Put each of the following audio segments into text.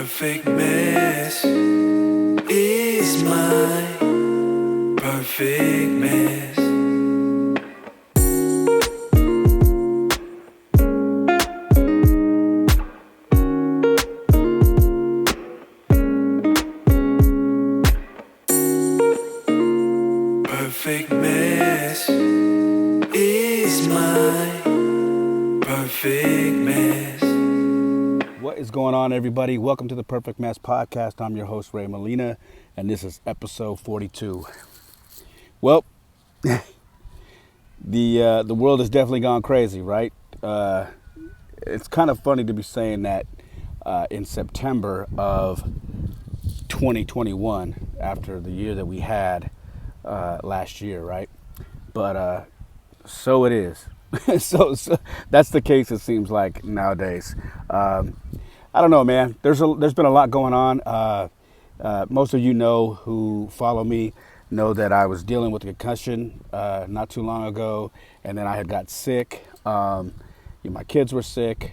perfect mess is my perfect mess. Perfect mess is my perfect mess. What is going on, everybody? Welcome to the Perfect Mess Podcast. I'm your host, Ray Molina, and this is episode 42. Well, the world has definitely gone crazy, right? It's kind of funny to be saying that in September of 2021, after the year that we had last year, right? But so it is. so that's the case, it seems like, nowadays. I don't know, man. There's been a lot going on. Most of you know, who follow me, know that I was dealing with a concussion not too long ago, and then I had got sick. My kids were sick.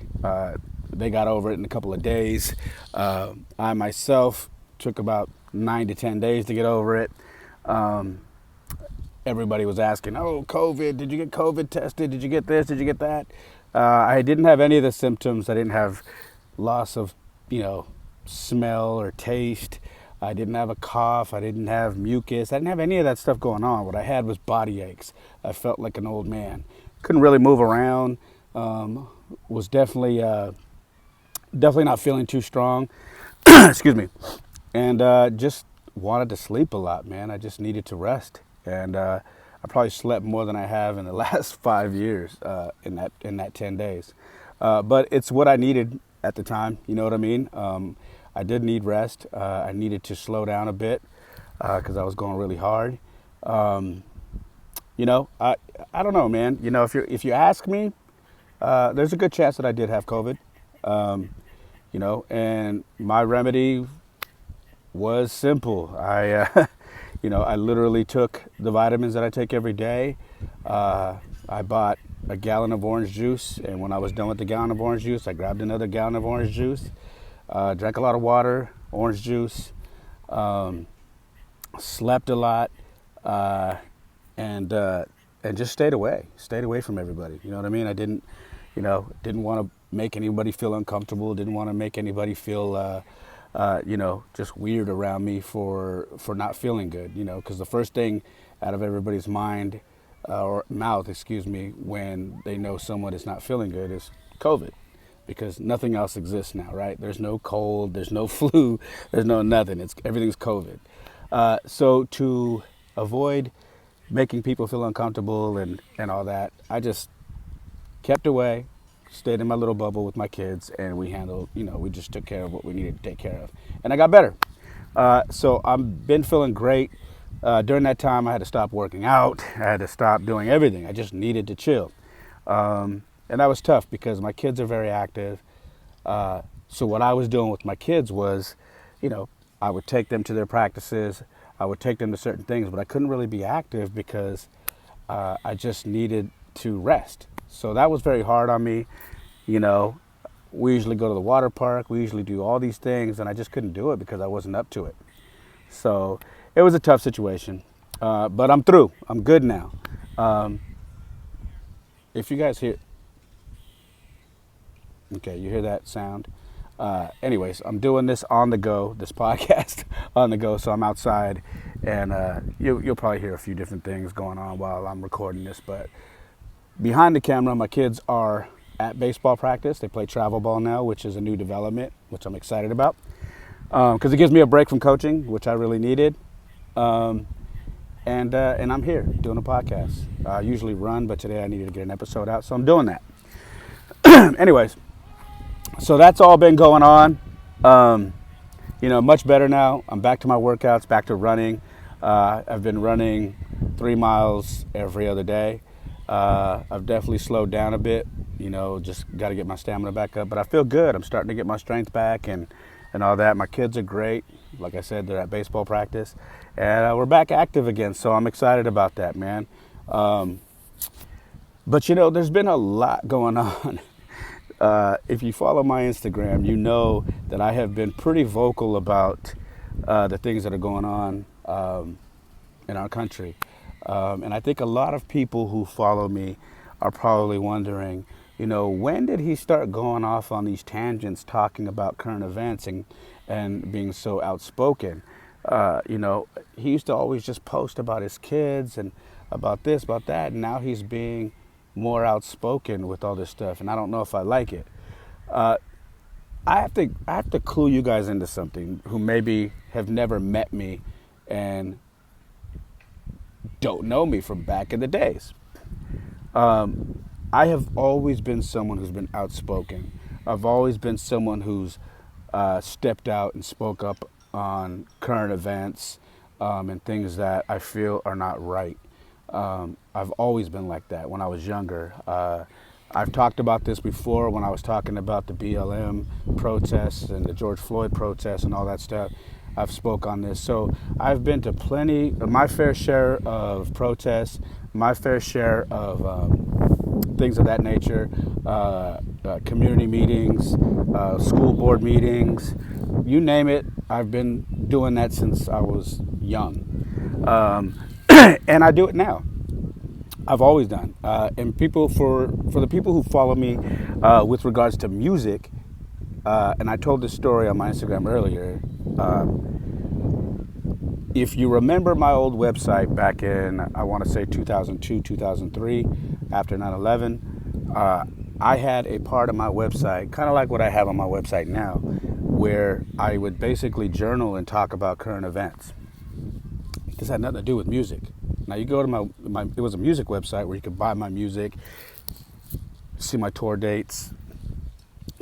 They got over it in a couple of days. I myself took about 9 to 10 days to get over it. Everybody was asking, oh, COVID, did you get COVID tested? Did you get this? Did you get that? I didn't have any of the symptoms. I didn't have loss of, smell or taste. I didn't have a cough. I didn't have mucus. I didn't have any of that stuff going on. What I had was body aches. I felt like an old man. Couldn't really move around. Was definitely not feeling too strong. Excuse me. And just wanted to sleep a lot, man. I just needed to rest. And I probably slept more than I have in the last 5 years in that 10 days. But it's what I needed at the time. You know what I mean? I did need rest. I needed to slow down a bit because I was going really hard. I don't know, man. If you ask me, there's a good chance that I did have COVID. And my remedy was simple. I literally took the vitamins that I take every day. I bought a gallon of orange juice, and when I was done with the gallon of orange juice, I grabbed another gallon of orange juice, drank a lot of water, orange juice, slept a lot, and just stayed away from everybody. You know what I mean? I didn't want to make anybody feel uncomfortable. Didn't want to make anybody feel just weird around me for not feeling good, because the first thing out of everybody's mind or mouth, when they know someone is not feeling good is COVID, because nothing else exists now, right? There's no cold, there's no flu, there's no nothing. Everything's COVID. So to avoid making people feel uncomfortable and all that, I just kept away, stayed in my little bubble with my kids, and we just took care of what we needed to take care of. And I got better. So I've been feeling great. During that time, I had to stop working out. I had to stop doing everything. I just needed to chill. And that was tough because my kids are very active. So what I was doing with my kids was, I would take them to their practices. I would take them to certain things, but I couldn't really be active because I just needed to rest. So that was very hard on me. We usually go to the water park. We usually do all these things, and I just couldn't do it because I wasn't up to it. So it was a tough situation, but I'm through. I'm good now. If you guys hear, okay, you hear that sound? Anyways, I'm doing this on the go, this podcast on the go. So I'm outside, and you'll probably hear a few different things going on while I'm recording this, but behind the camera, my kids are at baseball practice. They play travel ball now, which is a new development, which I'm excited about because it gives me a break from coaching, which I really needed. And I'm here doing a podcast. I usually run, but today I needed to get an episode out, so I'm doing that. Anyways, so that's all been going on. Much better now. I'm back to my workouts, back to running. I've been running 3 miles every other day. I've definitely slowed down a bit, just got to get my stamina back up. But I feel good. I'm starting to get my strength back and all that. My kids are great. Like I said, they're at baseball practice. And we're back active again, so I'm excited about that, man. But, there's been a lot going on. if you follow my Instagram, you know that I have been pretty vocal about the things that are going on in our country. And I think a lot of people who follow me are probably wondering, when did he start going off on these tangents talking about current events and being so outspoken? He used to always just post about his kids and about this, about that, and now he's being more outspoken with all this stuff, and I don't know if I like it. I have to clue you guys into something who maybe have never met me and don't know me from back in the days. I have always been someone who's been outspoken. I've always been someone who's stepped out and spoke up on current events and things that I feel are not right. I've always been like that when I was younger. I've talked about this before when I was talking about the BLM protests and the George Floyd protests and all that stuff. I've spoke on this. So I've been to my fair share of protests, my fair share of things of that nature, community meetings, school board meetings, you name it. I've been doing that since I was young. And I do it now. I've always done. And for the people who follow me with regards to music, and I told this story on my Instagram earlier, if you remember my old website back in, I want to say 2002, 2003, after 9/11, I had a part of my website, kind of like what I have on my website now, where I would basically journal and talk about current events. This had nothing to do with music. Now you go to it was a music website where you could buy my music, see my tour dates,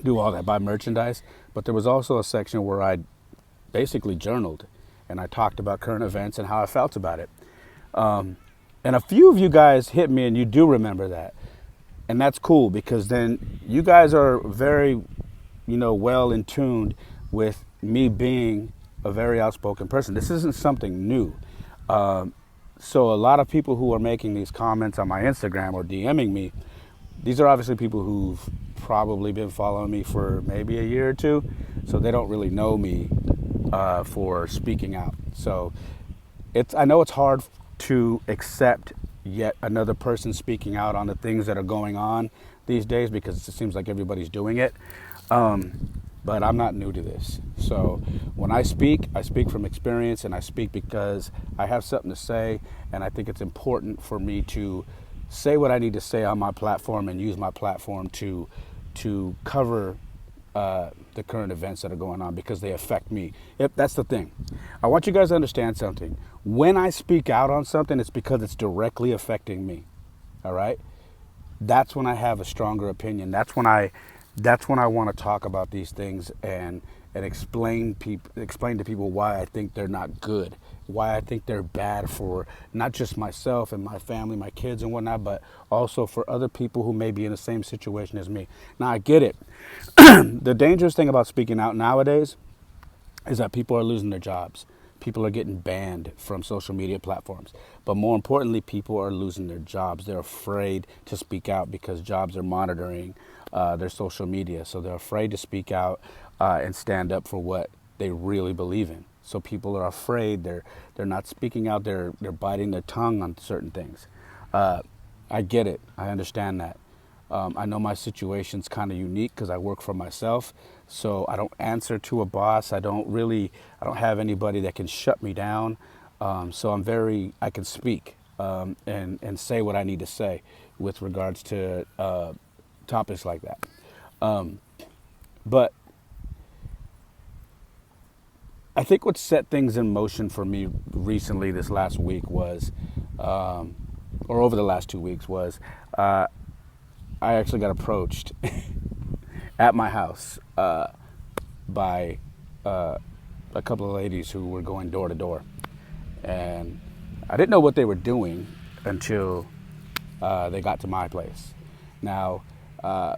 do all that, buy merchandise. But there was also a section where I basically journaled and I talked about current events and how I felt about it. And a few of you guys hit me and you do remember that. And that's cool because then you guys are very, well in tuned with me being a very outspoken person. This isn't something new. So a lot of people who are making these comments on my Instagram or DMing me, these are obviously people who've probably been following me for maybe a year or two, so they don't really know me for speaking out. So I know it's hard to accept yet another person speaking out on the things that are going on these days because it seems like everybody's doing it. But I'm not new to this. So when I speak from experience, and I speak because I have something to say, and I think it's important for me to say what I need to say on my platform and use my platform to cover the current events that are going on because they affect me. That's the thing. I want you guys to understand something. When I speak out on something, it's because it's directly affecting me. All right? That's when I have a stronger opinion. That's when I want to talk about these things and explain to people why I think they're not good, why I think they're bad for not just myself and my family, my kids and whatnot, but also for other people who may be in the same situation as me. Now, I get it. The dangerous thing about speaking out nowadays is that people are losing their jobs. People are getting banned from social media platforms. But more importantly, people are losing their jobs. They're afraid to speak out because jobs are monitoring their social media. So they're afraid to speak out and stand up for what they really believe in. So people are afraid. They're not speaking out. They're biting their tongue on certain things. I get it. I understand that. I know my situation's kind of unique because I work for myself. So I don't answer to a boss. I don't have anybody that can shut me down. So I can speak and say what I need to say with regards to topics like that. But I think what set things in motion for me recently this last week was, or over the last 2 weeks was, I actually got approached at my house by a couple of ladies who were going door to door. And I didn't know what they were doing until they got to my place. Now, I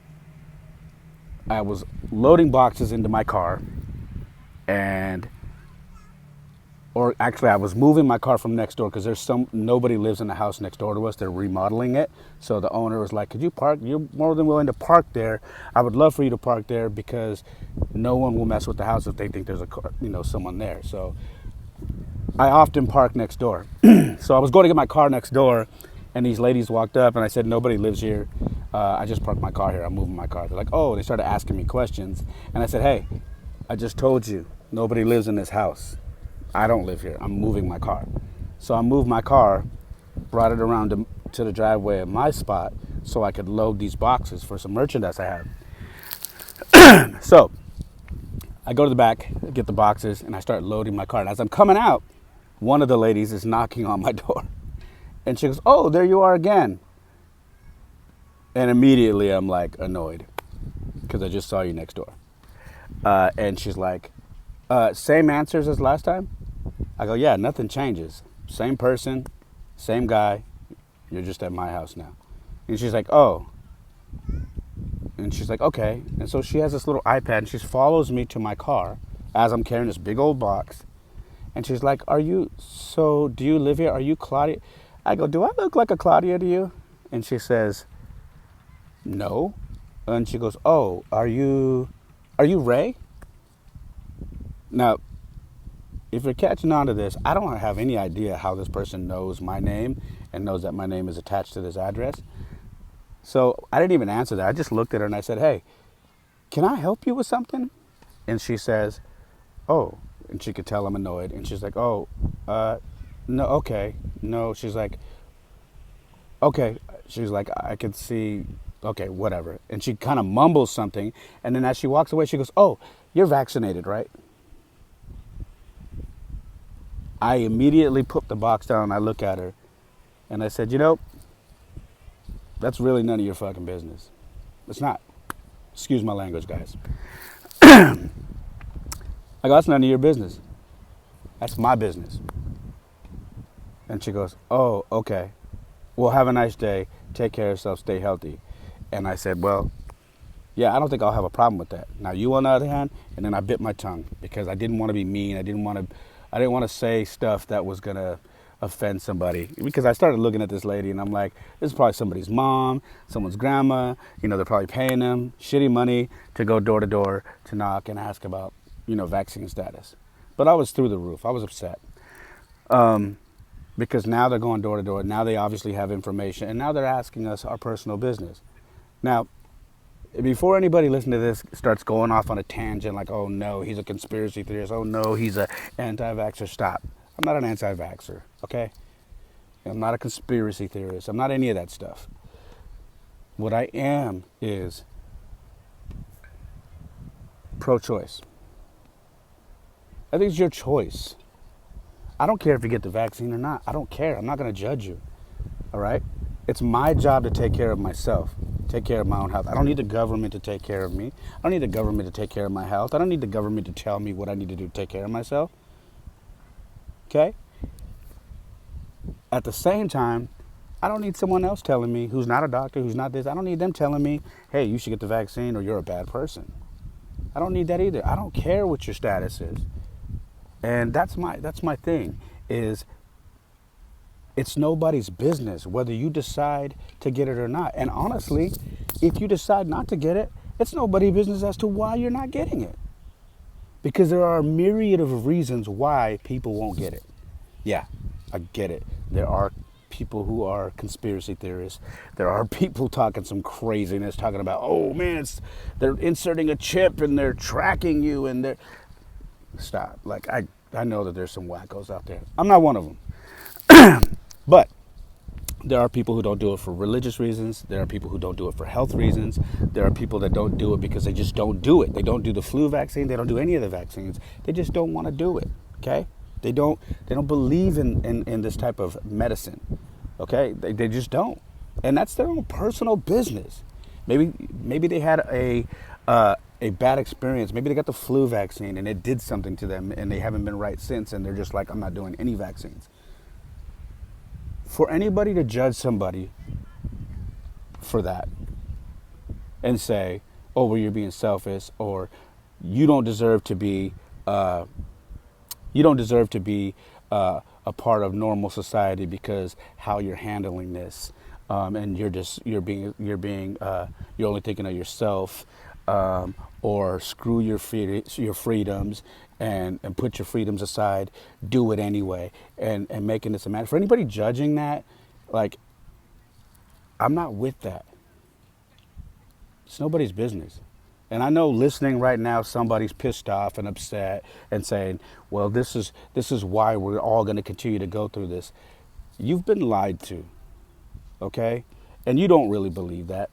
was loading boxes into my car, and or actually I was moving my car from next door because nobody lives in the house next door to us. They're remodeling it. So the owner was like, could you park? You're more than willing to park there. I would love for you to park there because no one will mess with the house if they think there's a car, someone there. So I often park next door. So I was going to get my car next door, and these ladies walked up, and I said, nobody lives here. I just parked my car here. I'm moving my car. They're like, oh, they started asking me questions. And I said, hey, I just told you, nobody lives in this house. I don't live here. I'm moving my car. So I moved my car, brought it around to the driveway at my spot so I could load these boxes for some merchandise I had. So I go to the back, get the boxes, and I start loading my car. And as I'm coming out, one of the ladies is knocking on my door. And she goes, oh, there you are again. And immediately I'm like annoyed because I just saw you next door. And she's like, same answers as last time? I go, yeah, nothing changes. Same person, same guy. You're just at my house now. And she's like, oh. And she's like, okay. And so she has this little iPad and she follows me to my car as I'm carrying this big old box. And she's like, do you live here? Are you Claudia? I go, do I look like a Claudia to you? And she says, no. And she goes, oh, are you Ray? Now, if you're catching on to this, I don't have any idea how this person knows my name and knows that my name is attached to this address. So I didn't even answer that. I just looked at her and I said, hey, can I help you with something? And she says, oh, and she could tell I'm annoyed. And she's like, oh, no, okay. No, she's like, okay. She's like, I could see, okay, whatever. And she kind of mumbles something. And then as she walks away, she goes, oh, you're vaccinated, right? I immediately put the box down and I look at her and I said, that's really none of your fucking business. It's not. Excuse my language, guys. I go, that's none of your business. That's my business. And she goes, oh, okay. Well, have a nice day. Take care of yourself. Stay healthy. And I said, well, yeah, I don't think I'll have a problem with that. Now, you on the other hand, and then I bit my tongue because I didn't want to be mean. I didn't want to say stuff that was going to offend somebody, because I started looking at this lady and I'm like, this is probably somebody's mom, someone's grandma, they're probably paying them shitty money to go door to door to knock and ask about, vaccine status. But I was through the roof. I was upset. Because now they're going door to door. Now they obviously have information and now they're asking us our personal business. Now, before anybody listening to this starts going off on a tangent like, oh no, he's a conspiracy theorist, oh no, he's an anti-vaxxer, stop. I'm not an anti-vaxxer, okay? I'm not a conspiracy theorist. I'm not any of that stuff. What I am is pro-choice. I think it's your choice. I don't care if you get the vaccine or not. I don't care. I'm not going to judge you, all right? It's my job to take care of myself, take care of my own health. I don't need the government to take care of me. I don't need the government to take care of my health. I don't need the government to tell me what I need to do to take care of myself. Okay? At the same time, I don't need someone else telling me, who's not a doctor, who's not this. I don't need them telling me, hey, you should get the vaccine or you're a bad person. I don't need that either. I don't care what your status is. And that's my thing, is it's nobody's business whether you decide to get it or not. And honestly, if you decide not to get it, it's nobody's business as to why you're not getting it. Because there are a myriad of reasons why people won't get it. Yeah, I get it. There are people who are conspiracy theorists. There are people talking some craziness, talking about, oh man, they're inserting a chip and they're tracking you and they're... Stop. Like, I know that there's some wackos out there. I'm not one of them. But there are people who don't do it for religious reasons. There are people who don't do it for health reasons. There are people that don't do it because they just don't do it. They don't do the flu vaccine. They don't do any of the vaccines. They just don't want to do it. Okay? They don't believe in this type of medicine. Okay? They just don't. And that's their own personal business. Maybe they had a bad experience. Maybe they got the flu vaccine and it did something to them and they haven't been right since, and they're just like, I'm not doing any vaccines. For anybody to judge somebody for that and say, oh, well, you're being selfish, or you don't deserve to be You don't deserve to be a part of normal society because how you're handling this, and you're only thinking of yourself, or screw your freedoms and put your freedoms aside. Do it anyway, and making this a matter for anybody judging that. Like, I'm not with that. It's nobody's business. And I know listening right now, somebody's pissed off and upset and saying, "Well, this is why we're all going to continue to go through this." You've been lied to, okay? And you don't really believe that.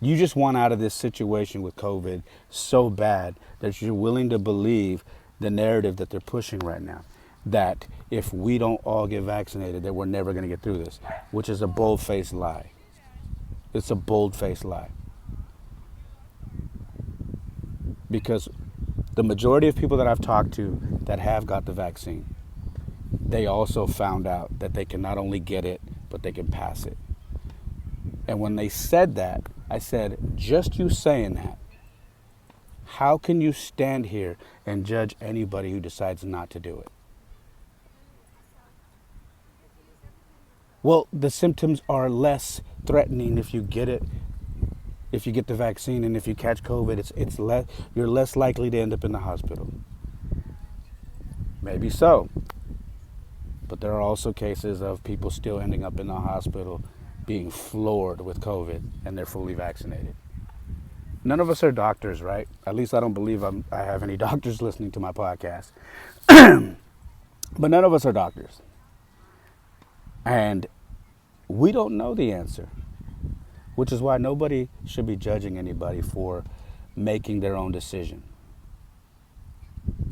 You just want out of this situation with COVID so bad that you're willing to believe the narrative that they're pushing right now. That if we don't all get vaccinated, that we're never going to get through this, which is a bold-faced lie. It's a bold-faced lie. Because the majority of people that I've talked to that have got the vaccine, they also found out that they can not only get it, but they can pass it. And when they said that, I said, just you saying that, how can you stand here and judge anybody who decides not to do it? Well, the symptoms are less threatening if you get it, if you get the vaccine, and if you catch COVID, it's less, you're less likely to end up in the hospital. Maybe so. But there are also cases of people still ending up in the hospital being floored with COVID and they're fully vaccinated. None of us are doctors, right? At least I don't believe I have any doctors listening to my podcast. But none of us are doctors. And we don't know the answer, which is why nobody should be judging anybody for making their own decision.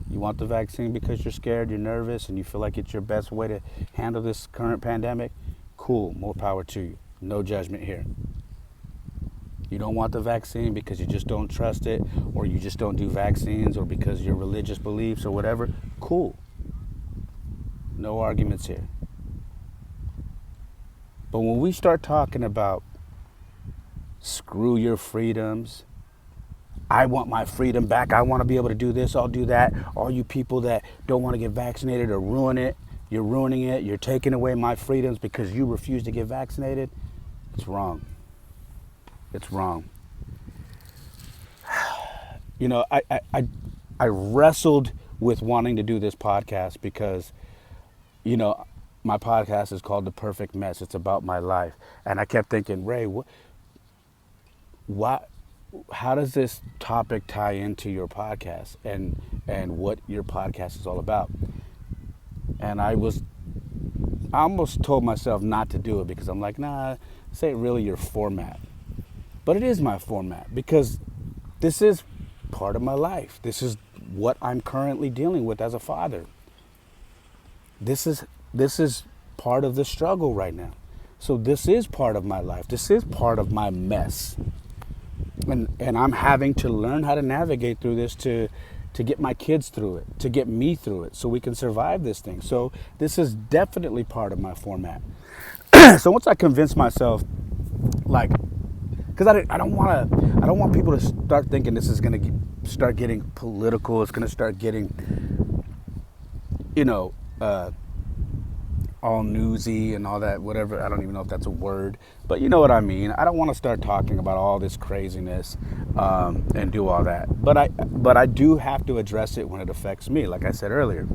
You want the vaccine because you're scared, you're nervous, and you feel like it's your best way to handle this current pandemic? Cool, more power to you. No judgment here. You don't want the vaccine because you just don't trust it, or you just don't do vaccines, or because your religious beliefs or whatever? Cool. No arguments here. But when we start talking about screw your freedoms, I want my freedom back, I want to be able to do this, I'll do that, all you people that don't want to get vaccinated or ruin it, you're ruining it, you're taking away my freedoms because you refuse to get vaccinated, it's wrong. It's wrong. You know, I wrestled with wanting to do this podcast because, you know, my podcast is called The Perfect Mess. It's about my life. And I kept thinking, Ray, how does this topic tie into your podcast and what your podcast is all about? And I almost told myself not to do it because I'm like, nah, this ain't really your format. But it is my format because this is part of my life. This is what I'm currently dealing with as a father. This is part of the struggle right now. So this is part of my life. This is part of my mess. And I'm having to learn how to navigate through this to get my kids through it, to get me through it, so we can survive this thing. So this is definitely part of my format. So once I convince myself, like, because I don't want people to start thinking this is going to start getting political. It's going to start getting, all newsy and all that, whatever. I don't even know if that's a word, but you know what I mean. I don't want to start talking about all this craziness and do all that. But I do have to address it when it affects me, like I said earlier.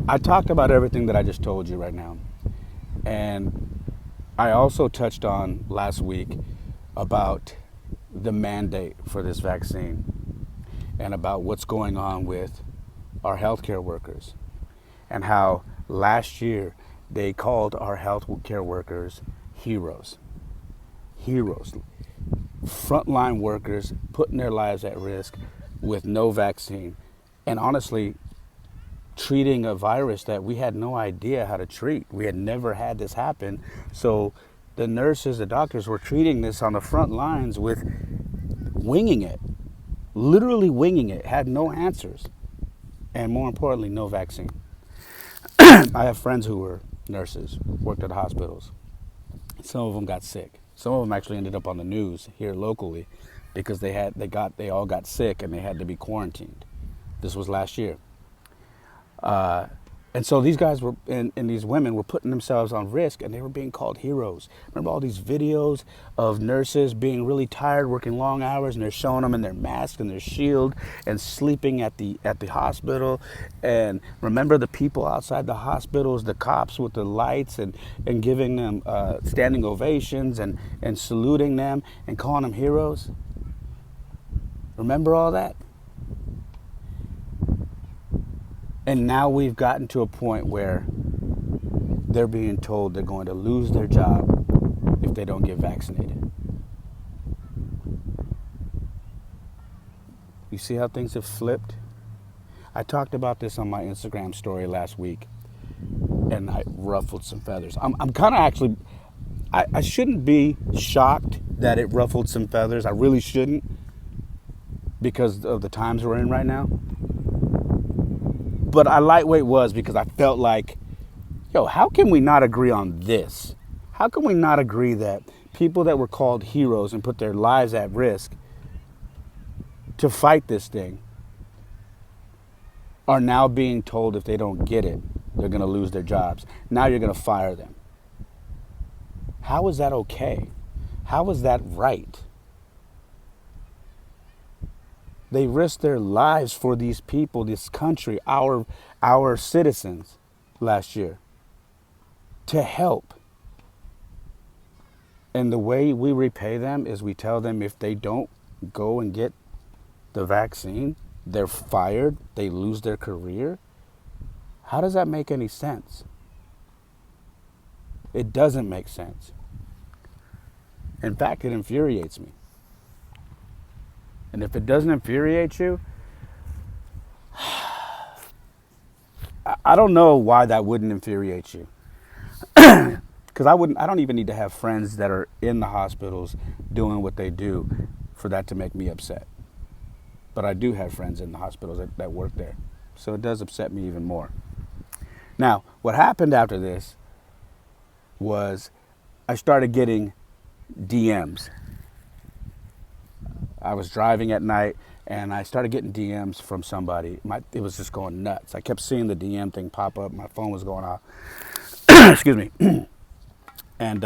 I talked about everything that I just told you right now. And I also touched on last week about the mandate for this vaccine and about what's going on with our healthcare workers and how last year they called our healthcare workers heroes. Heroes. Frontline workers putting their lives at risk with no vaccine. And honestly, treating a virus that we had no idea how to treat. We had never had this happen. So the nurses, the doctors were treating this on the front lines with winging it, literally winging it, had no answers. And more importantly, no vaccine. I have friends who were nurses, worked at hospitals. Some of them got sick. Some of them actually ended up on the news here locally because they all got sick and they had to be quarantined. This was last year. And so these guys were, and these women were putting themselves on risk, and they were being called heroes. Remember all these videos of nurses being really tired, working long hours, and they're showing them in their mask and their shield and sleeping at the hospital. And remember the people outside the hospitals, the cops with the lights, and giving them standing ovations and saluting them and calling them heroes? Remember all that? And now we've gotten to a point where they're being told they're going to lose their job if they don't get vaccinated. You see how things have flipped? I talked about this on my Instagram story last week, and I ruffled some feathers. I'm kind of actually, I shouldn't be shocked that it ruffled some feathers. I really shouldn't, because of the times we're in right now. But I lightweight was because I felt like, yo, how can we not agree on this? How can we not agree that people that were called heroes and put their lives at risk to fight this thing are now being told if they don't get it, they're going to lose their jobs. Now you're going to fire them. How is that okay? How is that right? They risked their lives for these people, this country, our citizens last year to help. And the way we repay them is we tell them if they don't go and get the vaccine, they're fired, they lose their career. How does that make any sense? It doesn't make sense. In fact, it infuriates me. And if it doesn't infuriate you, I don't know why that wouldn't infuriate you. Because I don't even need to have friends that are in the hospitals doing what they do for that to make me upset. But I do have friends in the hospitals that work there. So it does upset me even more. Now, what happened after this was I started getting DMs. I was driving at night and I started getting DMs from somebody. It was just going nuts. I kept seeing the DM thing pop up. My phone was going off. Excuse me. And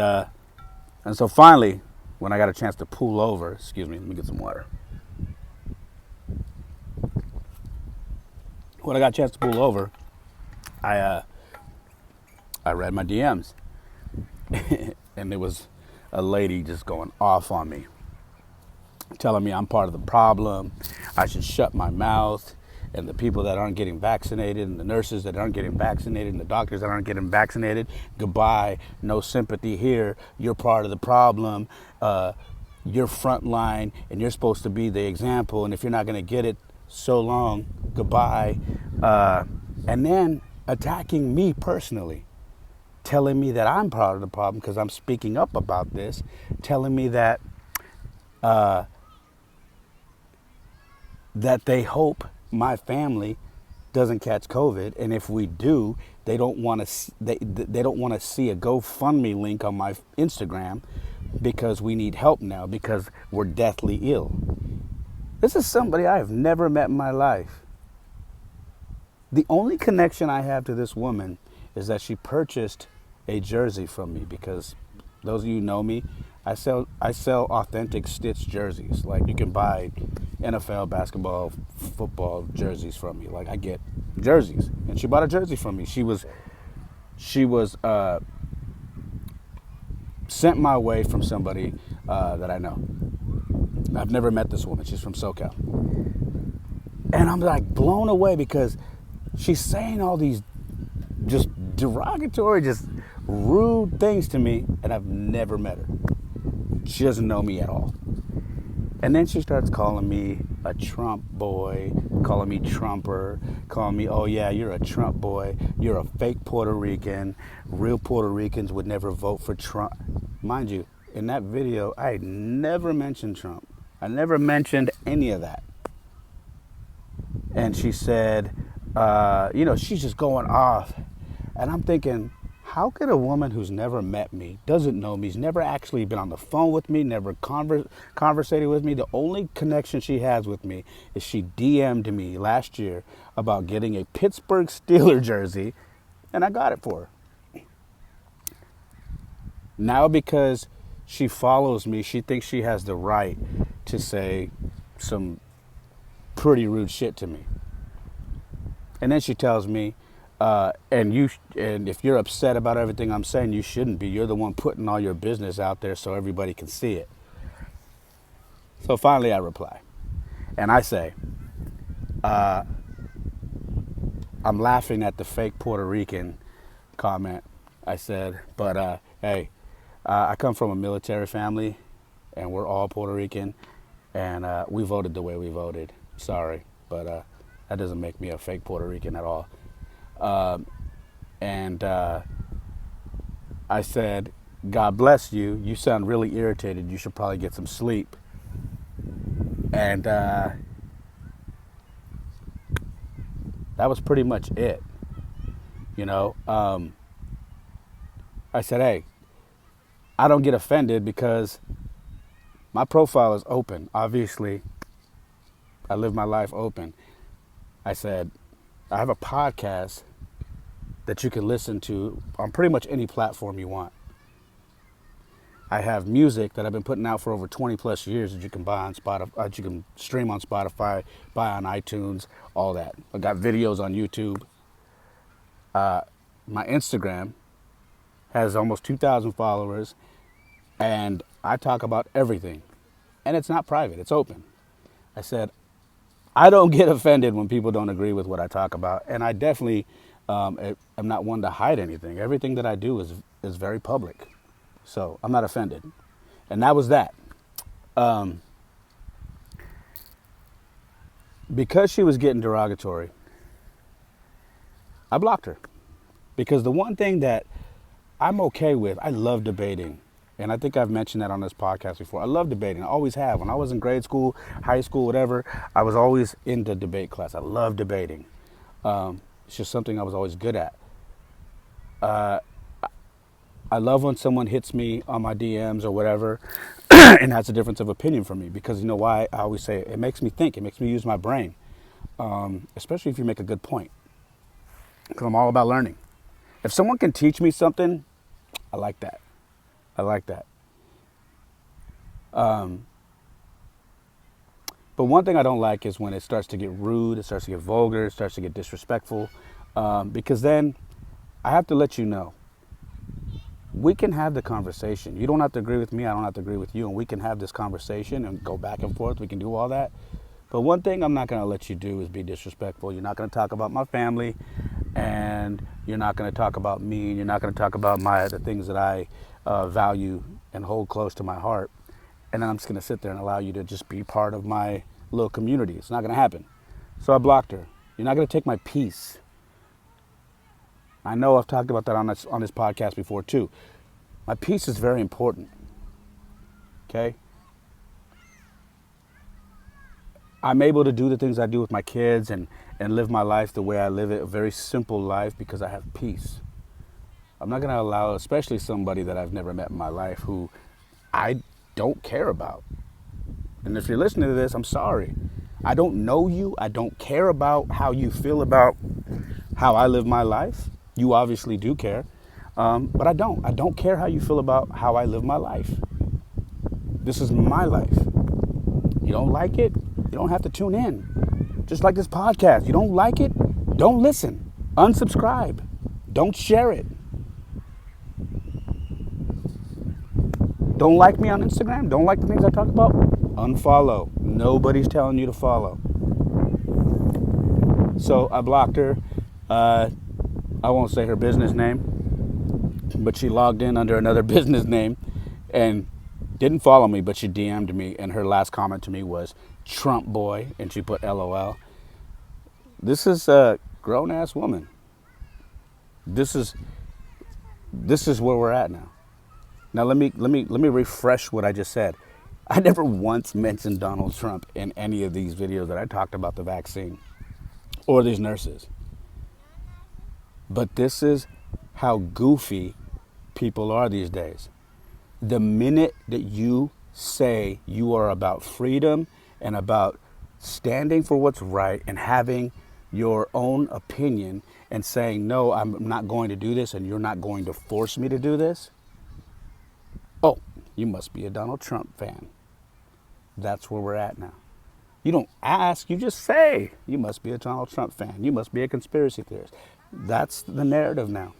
so finally, when I got a chance to pull over, excuse me, let me get some water. When I got a chance to pull over, I read my DMs. And there was a lady just going off on me, telling me I'm part of the problem, I should shut my mouth, and the people that aren't getting vaccinated, and the nurses that aren't getting vaccinated, and the doctors that aren't getting vaccinated, goodbye, no sympathy here, you're part of the problem, you're frontline, and you're supposed to be the example, and if you're not going to get it, so long, goodbye, and then attacking me personally, telling me that I'm part of the problem because I'm speaking up about this, telling me that that they hope my family doesn't catch COVID, and if we do, they don't want to they don't want to see a GoFundMe link on my Instagram because we need help now because we're deathly ill. This is somebody I have never met in my life. The only connection I have to this woman is that she purchased a jersey from me, because those of you who know me, I sell authentic stitched jerseys. Like, you can buy NFL, basketball, football jerseys from me. Like, I get jerseys, and she bought a jersey from me. She was sent my way from somebody that I know. I've never met this woman. She's from SoCal, and I'm like blown away because she's saying all these just derogatory, just rude things to me, and I've never met her. She doesn't know me at all. And then she starts calling me a Trump boy, calling me Trumper, calling me, oh yeah, you're a Trump boy, you're a fake Puerto Rican, real Puerto Ricans would never vote for Trump. Mind you, in that video, I never mentioned Trump. I never mentioned any of that. And she said, she's just going off. And I'm thinking, How could a woman who's never met me, doesn't know me, has never actually been on the phone with me, never conversated with me, the only connection she has with me is she DM'd me last year about getting a Pittsburgh Steelers jersey, and I got it for her. Now because she follows me, she thinks she has the right to say some pretty rude shit to me. And then she tells me, and if you're upset about everything I'm saying, you shouldn't be. You're the one putting all your business out there so everybody can see it. So finally I reply. And I say, I'm laughing at the Fakepuertorican comment. I said, but hey, I come from a military family, and we're all Puerto Rican, and we voted the way we voted. Sorry, but that doesn't make me a fake Puerto Rican at all. And I said, God bless you. You sound really irritated. You should probably get some sleep. And that was pretty much it. You know, I said, hey, I don't get offended because my profile is open. Obviously, I live my life open. I said, I have a podcast that you can listen to on pretty much any platform you want. I have music that I've been putting out for over 20 plus years that you can buy on Spotify, that you can stream on Spotify, buy on iTunes, all that. I got videos on YouTube. My Instagram has almost 2,000 followers, and I talk about everything. And it's not private, it's open. I said, I don't get offended when people don't agree with what I talk about, and I definitely am not one to hide anything. Everything that I do is very public, so I'm not offended. And that was that. Because she was getting derogatory, I blocked her. Because the one thing that I'm okay with, I love debating. And I think I've mentioned that on this podcast before. I love debating. I always have. When I was in grade school, high school, whatever, I was always in the debate class. I love debating. It's just something I was always good at. I love when someone hits me on my DMs or whatever and has a difference of opinion from me. Because you know why? I always say it makes me think. It makes me use my brain. Especially if you make a good point. Because I'm all about learning. If someone can teach me something, I like that. I like that. But one thing I don't like is when it starts to get rude, it starts to get vulgar, it starts to get disrespectful. Because then I have to let you know, we can have the conversation. You don't have to agree with me, I don't have to agree with you, and we can have this conversation and go back and forth. We can do all that. But one thing I'm not going to let you do is be disrespectful. You're not going to talk about my family, and you're not going to talk about me, and you're not going to talk about the things that I value and hold close to my heart. And then I'm just going to sit there and allow you to just be part of my little community. It's not going to happen. So I blocked her. You're not going to take my peace. I know I've talked about that on this podcast before too. My peace is very important. Okay? I'm able to do the things I do with my kids and live my life the way I live it, a very simple life, because I have peace. I'm not going to allow, especially somebody that I've never met in my life who I don't care about. And if you're listening to this, I'm sorry. I don't know you. I don't care about how you feel about how I live my life. You obviously do care. But I don't. I don't care how you feel about how I live my life. This is my life. You don't like it? You don't have to tune in. Just like this podcast. You don't like it? Don't listen. Unsubscribe. Don't share it. Don't like me on Instagram? Don't like the things I talk about? Unfollow. Nobody's telling you to follow. So I blocked her. I won't say her business name, but she logged in under another business name and didn't follow me, but she DM'd me, and her last comment to me was Trump boy, and she put LOL. This is a grown-ass woman. This is where we're at now. Now let me refresh what I just said. I never once mentioned Donald Trump in any of these videos that I talked about the vaccine or these nurses. But this is how goofy people are these days. The minute that you say you are about freedom and about standing for what's right and having your own opinion and saying, no, I'm not going to do this and you're not going to force me to do this, oh, you must be a Donald Trump fan. That's where we're at now. You don't ask, you just say, you must be a Donald Trump fan. You must be a conspiracy theorist. That's the narrative now.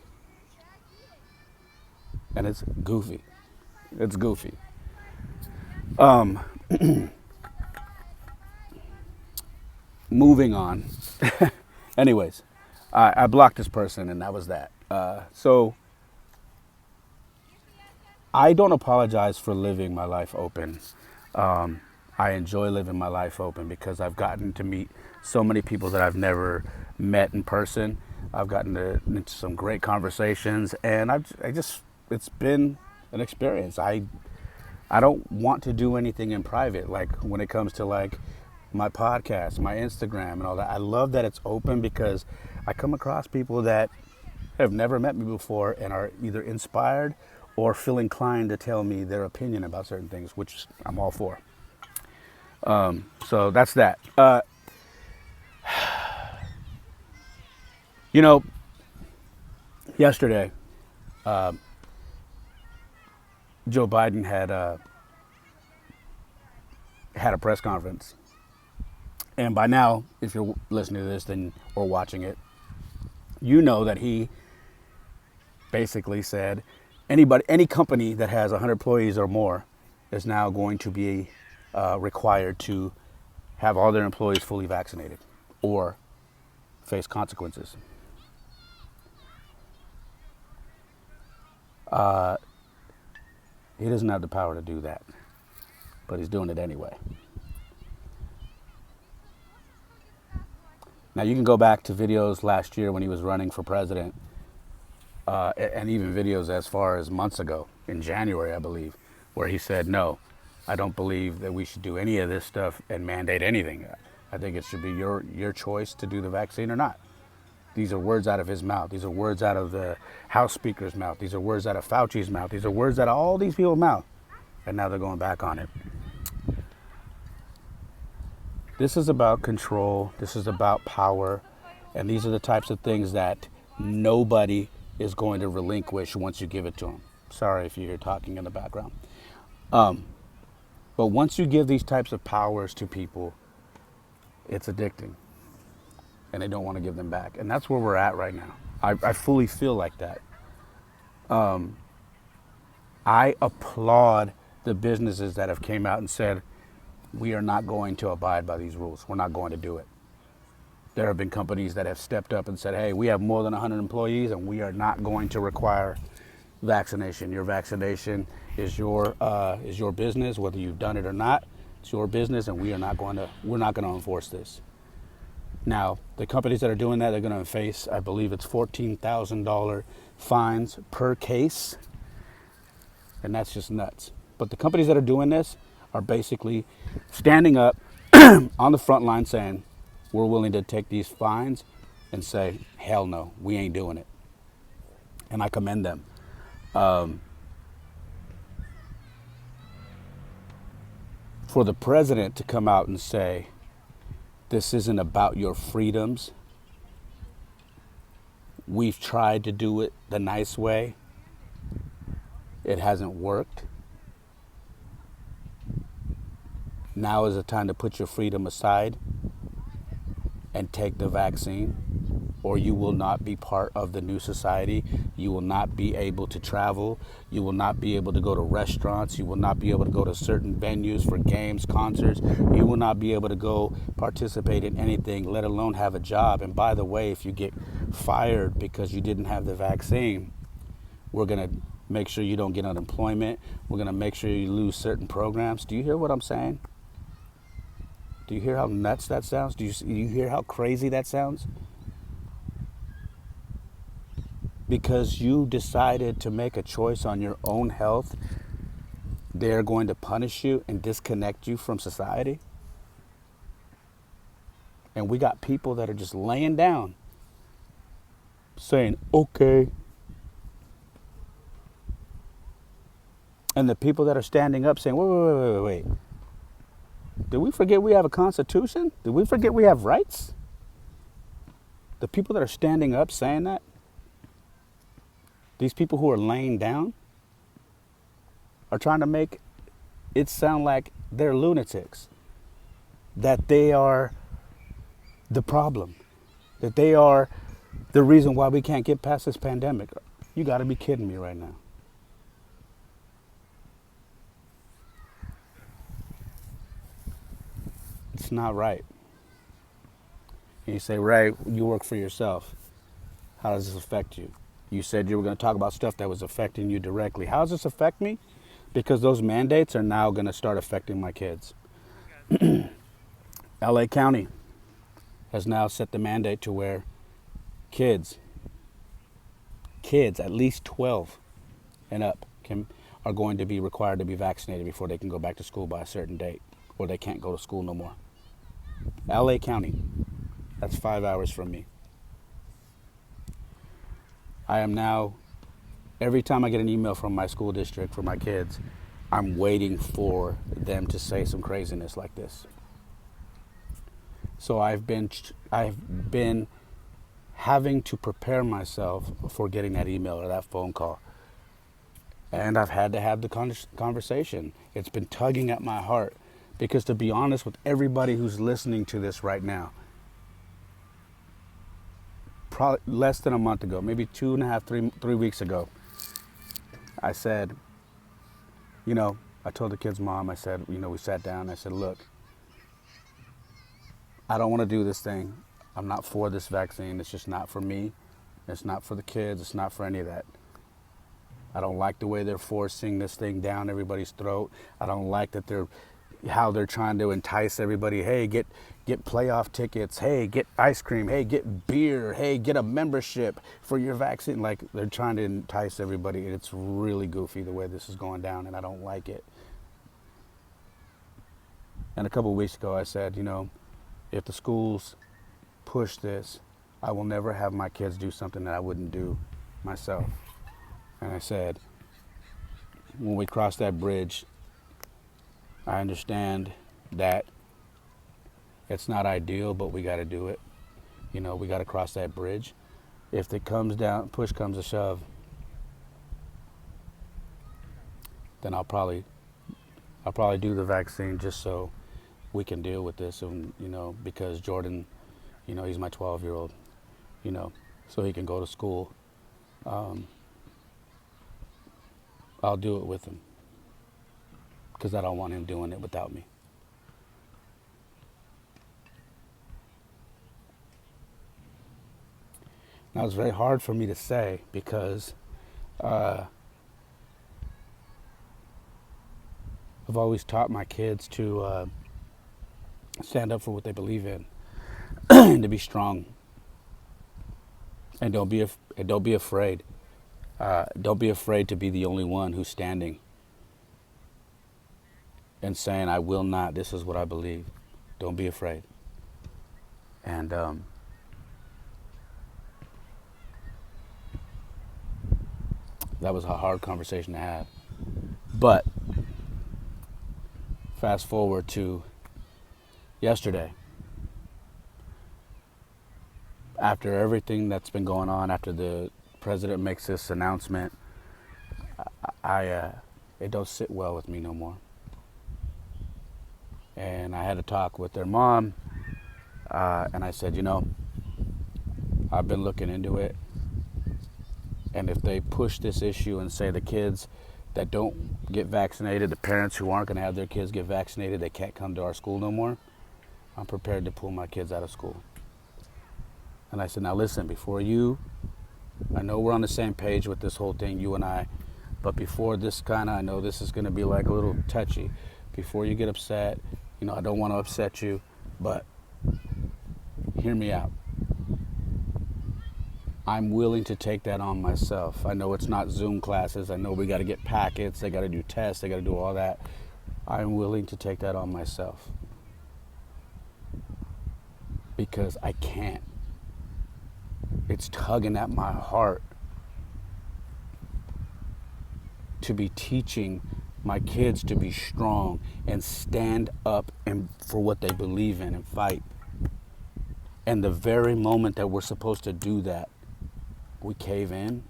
And it's goofy. It's goofy. Moving on. Anyways, I blocked this person and that was that. So I don't apologize for living my life open. I enjoy living my life open because I've gotten to meet so many people that I've never met in person. I've gotten into some great conversations, and it's been an experience. I don't want to do anything in private, like when it comes to like my podcast, my Instagram and all that. I love that it's open because I come across people that have never met me before and are either inspired or feel inclined to tell me their opinion about certain things, which I'm all for. So that's that. Yesterday, Joe Biden had a press conference, and by now, if you're listening to this then or watching it, you know that he basically said any company that has 100 employees or more is now going to be required to have all their employees fully vaccinated or face consequences. He doesn't have the power to do that, but he's doing it anyway. Now you can go back to videos last year when he was running for president, and even videos as far as months ago, in January, I believe, where he said, no, I don't believe that we should do any of this stuff and mandate anything. I think it should be your choice to do the vaccine or not. These are words out of his mouth. These are words out of the House Speaker's mouth. These are words out of Fauci's mouth. These are words out of all these people's mouth. And now they're going back on it. This is about control. This is about power. And these are the types of things that nobody is going to relinquish once you give it to them. Sorry if you hear talking in the background. But once you give these types of powers to people, it's addicting. And they don't want to give them back. And that's where we're at right now. I fully feel like that. I applaud the businesses that have came out and said, we are not going to abide by these rules. We're not going to do it. There have been companies that have stepped up and said, hey, we have more than 100 employees and we are not going to require vaccination. Your vaccination is your business, whether you've done it or not. It's your business, and we're not going to enforce this. Now, the companies that are doing that, they're going to face, I believe it's $14,000 fines per case. And that's just nuts. But the companies that are doing this are basically standing up on the front line saying, we're willing to take these fines and say, hell no, we ain't doing it. And I commend them. For the president to come out and say, this isn't about your freedoms. We've tried to do it the nice way. It hasn't worked. Now is the time to put your freedom aside and take the vaccine, or you will not be part of the new society. You will not be able to travel. You will not be able to go to restaurants. You will not be able to go to certain venues for games, concerts. You will not be able to go participate in anything, let alone have a job. And by the way, if you get fired because you didn't have the vaccine, we're going to make sure you don't get unemployment. We're going to make sure you lose certain programs. Do you hear what I'm saying? Do you hear how nuts that sounds? Do you hear how crazy that sounds? Because you decided to make a choice on your own health, they're going to punish you and disconnect you from society. And we got people that are just laying down saying, okay, And the people that are standing up saying, wait. Did we forget we have a constitution? Did we forget we have rights? The people that are standing up saying that, these people who are laying down, are trying to make it sound like they're lunatics, that they are the problem, that they are the reason why we can't get past this pandemic. You got to be kidding me right now. It's not right. And you say, Ray, you work for yourself. How does this affect you? You said you were going to talk about stuff that was affecting you directly. How does this affect me? Because those mandates are now going to start affecting my kids. LA County has now set the mandate to where kids, at least 12 and up, are going to be required to be vaccinated before they can go back to school by a certain date, or they can't go to school no more. LA County, that's 5 hours from me. I am now, every time I get an email from my school district for my kids, I'm waiting for them to say some craziness like this. So I've been having to prepare myself for getting that email or that phone call. And I've had to have the conversation. It's been tugging at my heart because, to be honest with everybody who's listening to this right now, probably less than a month ago, maybe 2.5, 3 weeks ago, I said, I told the kid's mom, I said, we sat down, I said, look, I don't want to do this thing. I'm not for this vaccine. It's just not for me. It's not for the kids. It's not for any of that. I don't like the way they're forcing this thing down everybody's throat. I don't like that how they're trying to entice everybody. Hey, get playoff tickets. Hey, get ice cream. Hey, get beer. Hey, get a membership for your vaccine. Like, they're trying to entice everybody. And it's really goofy the way this is going down, and I don't like it. And a couple of weeks ago, I said, if the schools push this, I will never have my kids do something that I wouldn't do myself. And I said, when we cross that bridge, I understand that it's not ideal, but we got to do it. We got to cross that bridge. If it comes down, push comes to shove, then I'll probably do the vaccine just so we can deal with this. And, because Jordan, he's my 12-year-old, so he can go to school. I'll do it with him because I don't want him doing it without me. Now, it's very hard for me to say because I've always taught my kids to stand up for what they believe in and to be strong. And don't be afraid. Don't be afraid to be the only one who's standing and saying, I will not, this is what I believe. Don't be afraid. And that was a hard conversation to have. But fast forward to yesterday. After everything that's been going on, after the president makes this announcement, it don't sit well with me no more. And I had a talk with their mom, and I said, I've been looking into it, and if they push this issue and say the kids that don't get vaccinated, the parents who aren't going to have their kids get vaccinated, they can't come to our school no more, I'm prepared to pull my kids out of school. And I said, now listen, I know we're on the same page with this whole thing, you and I, but before this I know this is going to be like a little touchy. Before you get upset, I don't want to upset you, but hear me out. I'm willing to take that on myself. I know it's not Zoom classes. I know we got to get packets. They got to do tests. They got to do all that. I'm willing to take that on myself because I can't. It's tugging at my heart to be teaching my kids to be strong and stand up and for what they believe in and fight. And the very moment that we're supposed to do that, we cave in.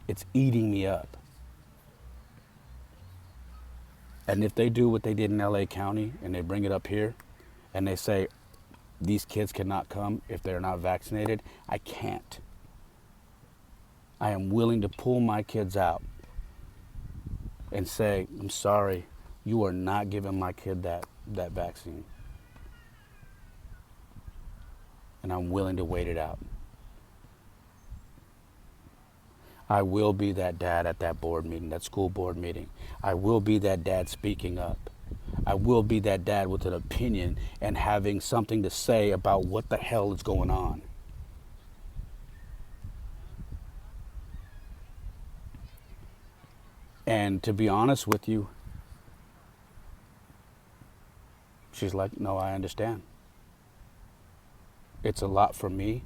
It's eating me up. And if they do what they did in LA County and they bring it up here and they say, these kids cannot come if they're not vaccinated, I can't. I am willing to pull my kids out and say, I'm sorry, you are not giving my kid that vaccine. And I'm willing to wait it out. I will be that dad at that board meeting, that school board meeting. I will be that dad speaking up. I will be that dad with an opinion and having something to say about what the hell is going on. And to be honest with you, she's like, no, I understand. It's a lot for me,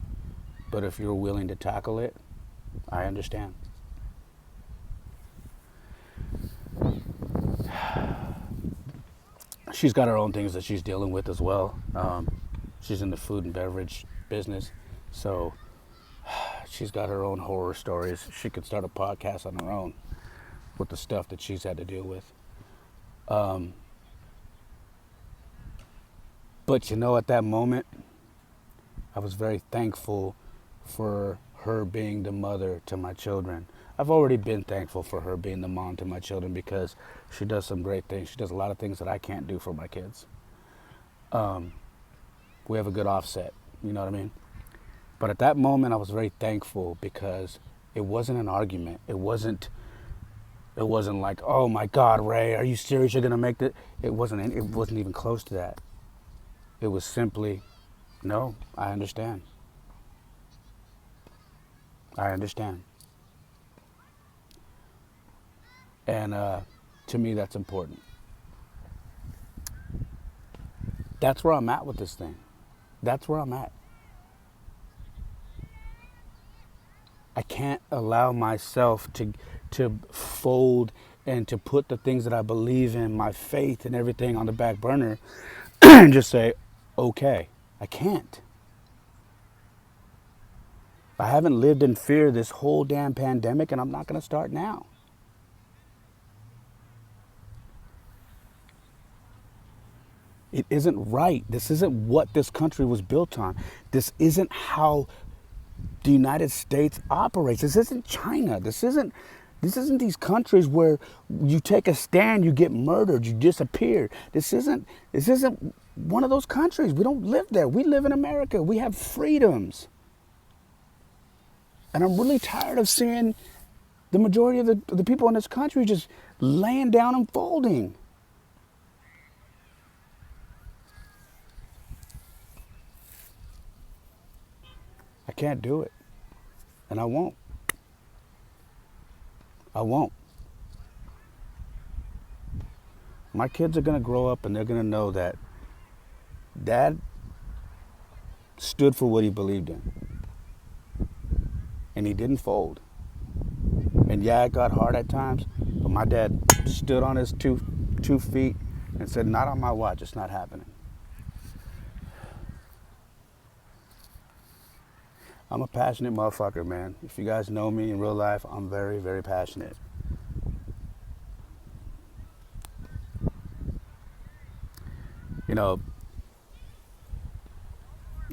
but if you're willing to tackle it, I understand. She's got her own things that she's dealing with as well. She's in the food and beverage business, so she's got her own horror stories. She could start a podcast on her own with the stuff that she's had to deal with. But you know, at that moment, I was very thankful for her being the mother to my children. I've already been thankful for her being the mom to my children because she does some great things. She does a lot of things that I can't do for my kids. We have a good offset, you know what I mean? But at that moment, I was very thankful because it wasn't an argument. It wasn't like, oh my God, Ray, are you serious? You're gonna make that? It wasn't even close to that. It was simply, no, I understand. I understand. And to me, that's important. That's where I'm at with this thing. That's where I'm at. I can't allow myself to fold and to put the things that I believe in, my faith and everything on the back burner and just say, okay. I can't. I haven't lived in fear this whole damn pandemic, and I'm not going to start now. It isn't right. This isn't what this country was built on. This isn't how the United States operates. This isn't China. This isn't these countries where you take a stand, you get murdered, you disappear. This isn't one of those countries. We don't live there. We live in America. We have freedoms. And I'm really tired of seeing the majority of the people in this country just laying down and folding. I can't do it. And I won't. I won't. My kids are going to grow up and they're going to know that Dad stood for what he believed in. And he didn't fold. And yeah, it got hard at times, but my dad stood on his two feet and said, not on my watch, it's not happening. I'm a passionate motherfucker, man. If you guys know me in real life, I'm very, very passionate. You know,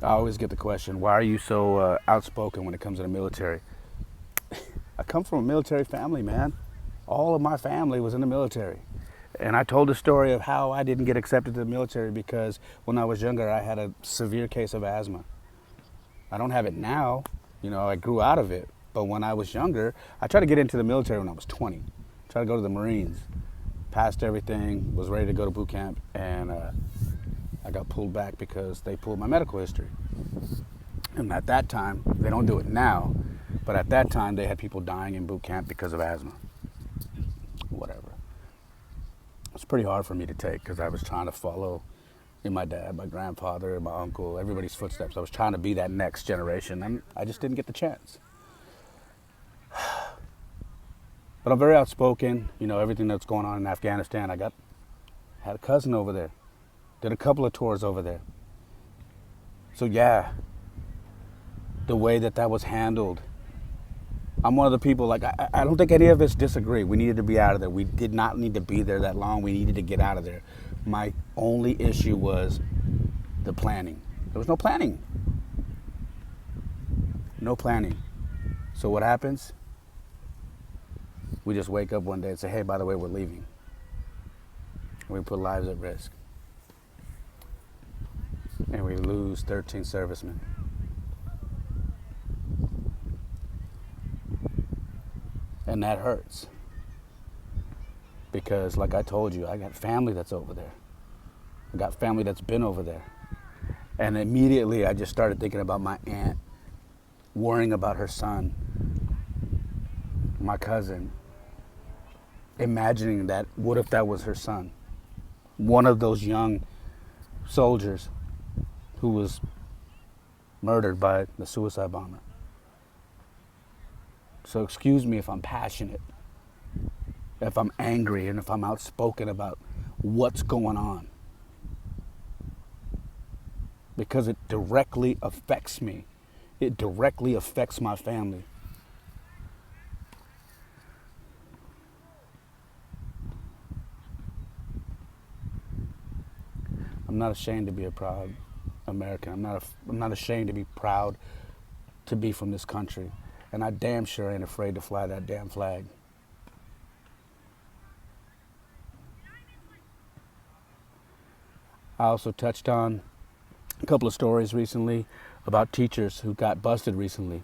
I always get the question, why are you so outspoken when it comes to the military? I come from a military family, man. All of my family was in the military. And I told the story of how I didn't get accepted to the military because when I was younger, I had a severe case of asthma. I don't have it now. You know, I grew out of it. But when I was younger, I tried to get into the military when I was 20. Tried to go to the Marines. Passed everything, was ready to go to boot camp, and I got pulled back because they pulled my medical history. And at that time, they don't do it now, but at that time they had people dying in boot camp because of asthma. Whatever. It's pretty hard for me to take because I was trying to follow in my dad, my grandfather, my uncle, everybody's footsteps. I was trying to be that next generation, and I just didn't get the chance. But I'm very outspoken, everything that's going on in Afghanistan. Had a cousin over there, did a couple of tours over there. So yeah, the way that was handled, I'm one of the people, like, I don't think any of us disagree. We needed to be out of there. We did not need to be there that long. We needed to get out of there. My only issue was the planning. There was no planning. No planning. So what happens? We just wake up one day and say, hey, by the way, we're leaving. And we put lives at risk. And we lose 13 servicemen. And that hurts. Because like I told you, I got family that's over there. I got family that's been over there. And immediately I just started thinking about my aunt, worrying about her son, my cousin, imagining that, what if that was her son? One of those young soldiers who was murdered by the suicide bomber. So excuse me if I'm passionate, if I'm angry, and if I'm outspoken about what's going on. Because it directly affects me. It directly affects my family. I'm not ashamed to be a proud American. I'm not ashamed to be proud to be from this country. And I damn sure ain't afraid to fly that damn flag. I also touched on a couple of stories recently about teachers who got busted recently.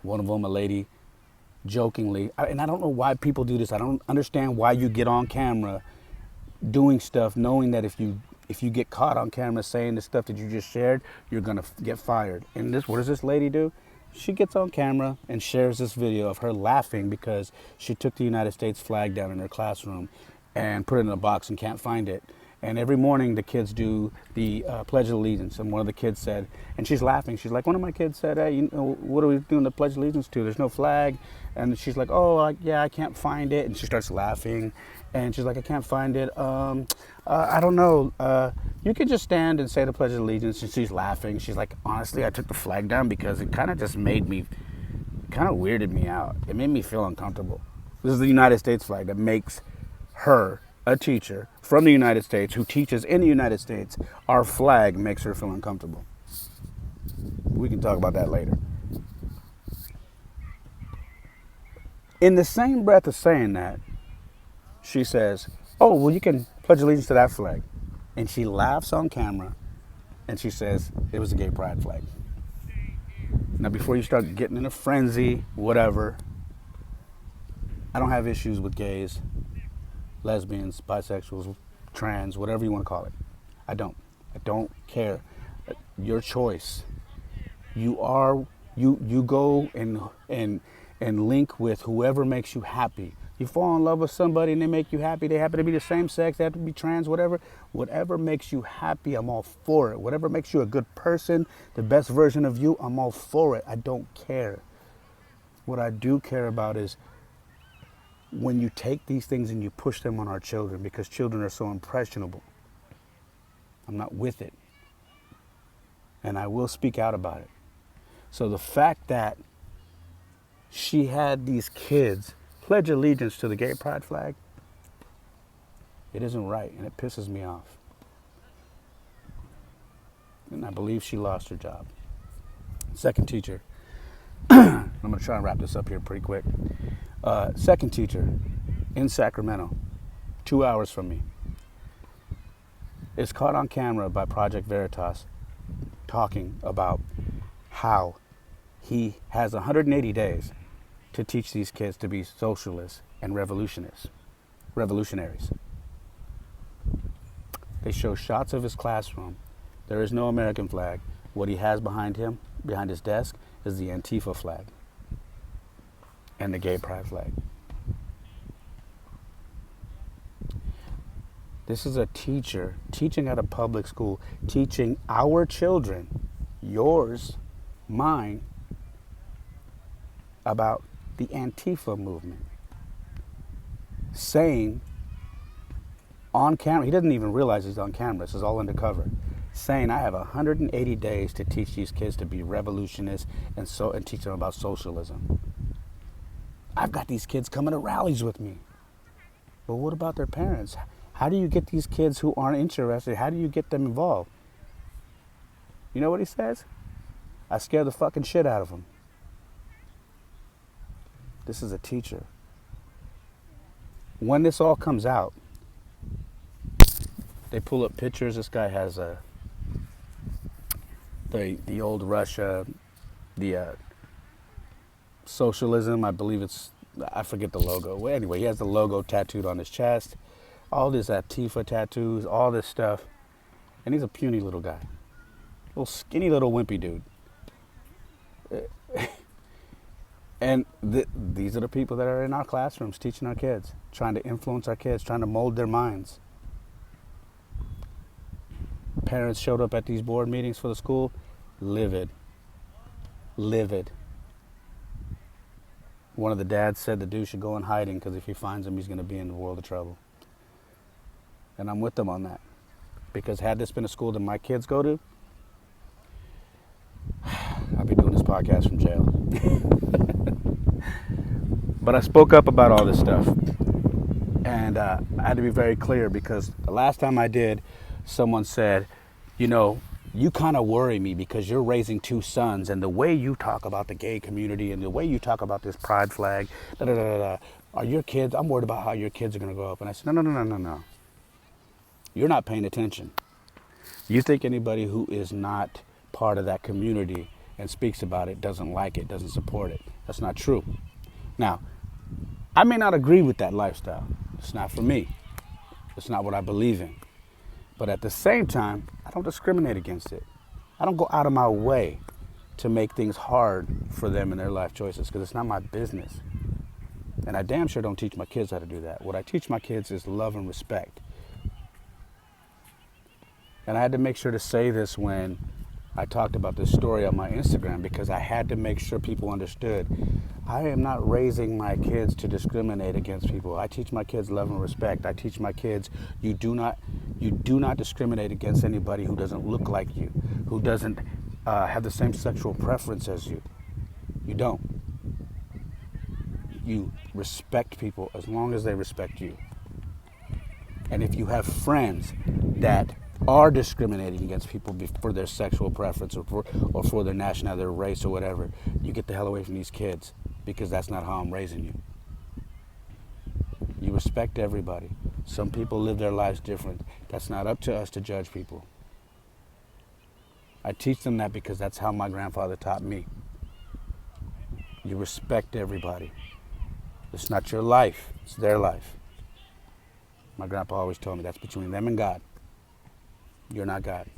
One of them, a lady, jokingly, and I don't know why people do this. I don't understand why you get on camera doing stuff knowing that if you get caught on camera saying the stuff that you just shared, you're gonna get fired. And what does this lady do? She gets on camera and shares this video of her laughing because she took the United States flag down in her classroom and put it in a box and can't find it. And every morning the kids do the Pledge of Allegiance. And one of the kids said, and she's laughing, she's like, one of my kids said, hey, what are we doing the Pledge of Allegiance to? There's no flag. And she's like, oh, yeah, I can't find it. And she starts laughing. And she's like, I can't find it. I don't know. You could just stand and say the Pledge of Allegiance. And she's laughing. She's like, honestly, I took the flag down because it kind of just kind of weirded me out. It made me feel uncomfortable. This is the United States flag that makes her a teacher from the United States who teaches in the United States. Our flag makes her feel uncomfortable. We can talk about that later. In the same breath of saying that, she says, oh, well, you can pledge allegiance to that flag. And she laughs on camera and she says, it was a gay pride flag. Now, before you start getting in a frenzy, whatever, I don't have issues with gays, lesbians, bisexuals, trans, whatever you want to call it. I don't care. Your choice. You go and link with whoever makes you happy. You fall in love with somebody and they make you happy. They happen to be the same sex. They have to be trans, whatever. Whatever makes you happy, I'm all for it. Whatever makes you a good person, the best version of you, I'm all for it. I don't care. What I do care about is when you take these things and you push them on our children, because children are so impressionable. I'm not with it. And I will speak out about it. So the fact that she had these kids pledge allegiance to the gay pride flag, it isn't right, and it pisses me off. And I believe she lost her job. Second teacher. I'm going to try and wrap this up here pretty quick. Second teacher in Sacramento, 2 hours from me, is caught on camera by Project Veritas talking about how he has 180 days to teach these kids to be socialists and revolutionaries. They show shots of his classroom. There is no American flag. What he has behind him, behind his desk, is the Antifa flag and the gay pride flag. This is a teacher teaching at a public school, teaching our children, yours, mine, about the Antifa movement, saying on camera, he doesn't even realize he's on camera, this is all undercover, saying I have 180 days to teach these kids to be revolutionists and teach them about socialism. I've got these kids coming to rallies with me. But what about their parents? How do you get these kids who aren't interested, how do you get them involved? You know what he says? I scare the fucking shit out of them. This is a teacher. When this all comes out, they pull up pictures. This guy has the old Russia, the socialism, I believe I forget the logo. Well, anyway, he has the logo tattooed on his chest, all this Antifa tattoos, all this stuff. And he's a puny little guy. Little skinny little wimpy dude. And these are the people that are in our classrooms teaching our kids, trying to influence our kids, trying to mold their minds. Parents showed up at these board meetings for the school, livid. One of the dads said the dude should go in hiding because if he finds him, he's going to be in a world of trouble. And I'm with them on that. Because had this been a school that my kids go to, I'd be doing this podcast from jail. But I spoke up about all this stuff. And I had to be very clear because the last time I did, someone said, you know, you kind of worry me because you're raising two sons and the way you talk about the gay community and the way you talk about this pride flag, are your kids, I'm worried about how your kids are going to grow up. And I said, no. You're not paying attention. You think anybody who is not part of that community and speaks about it doesn't like it, doesn't support it. That's not true. Now, I may not agree with that lifestyle. It's not for me. It's not what I believe in. But at the same time, I don't discriminate against it. I don't go out of my way to make things hard for them in their life choices because it's not my business. And I damn sure don't teach my kids how to do that. What I teach my kids is love and respect. And I had to make sure to say this when I talked about this story on my Instagram because I had to make sure people understood. I am not raising my kids to discriminate against people. I teach my kids love and respect. I teach my kids you do not discriminate against anybody who doesn't look like you, who doesn't have the same sexual preference as you. You don't. You respect people as long as they respect you. And if you have friends that are discriminating against people for their sexual preference or for their nationality, their race or whatever, you get the hell away from these kids because that's not how I'm raising you. You respect everybody. Some people live their lives different. That's not up to us to judge people. I teach them that because that's how my grandfather taught me. You respect everybody. It's not your life, it's their life. My grandpa always told me that's between them and God. You're not God.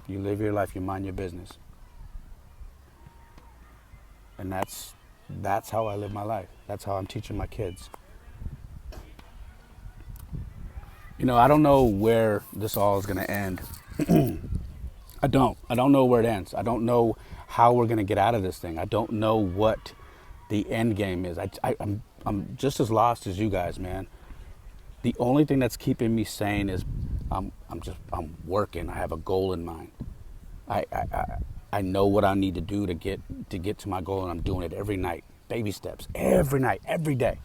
You live your life, you mind your business. And that's how I live my life. That's how I'm teaching my kids. You know, I don't know where this all is going to end. I don't know where it ends. I don't know how we're going to get out of this thing. I don't know what the end game is. I'm just as lost as you guys, man. The only thing that's keeping me sane is I'm working. I have a goal in mind. I know what I need to do to get to my goal, and I'm doing it every night. Baby steps, every night, every day.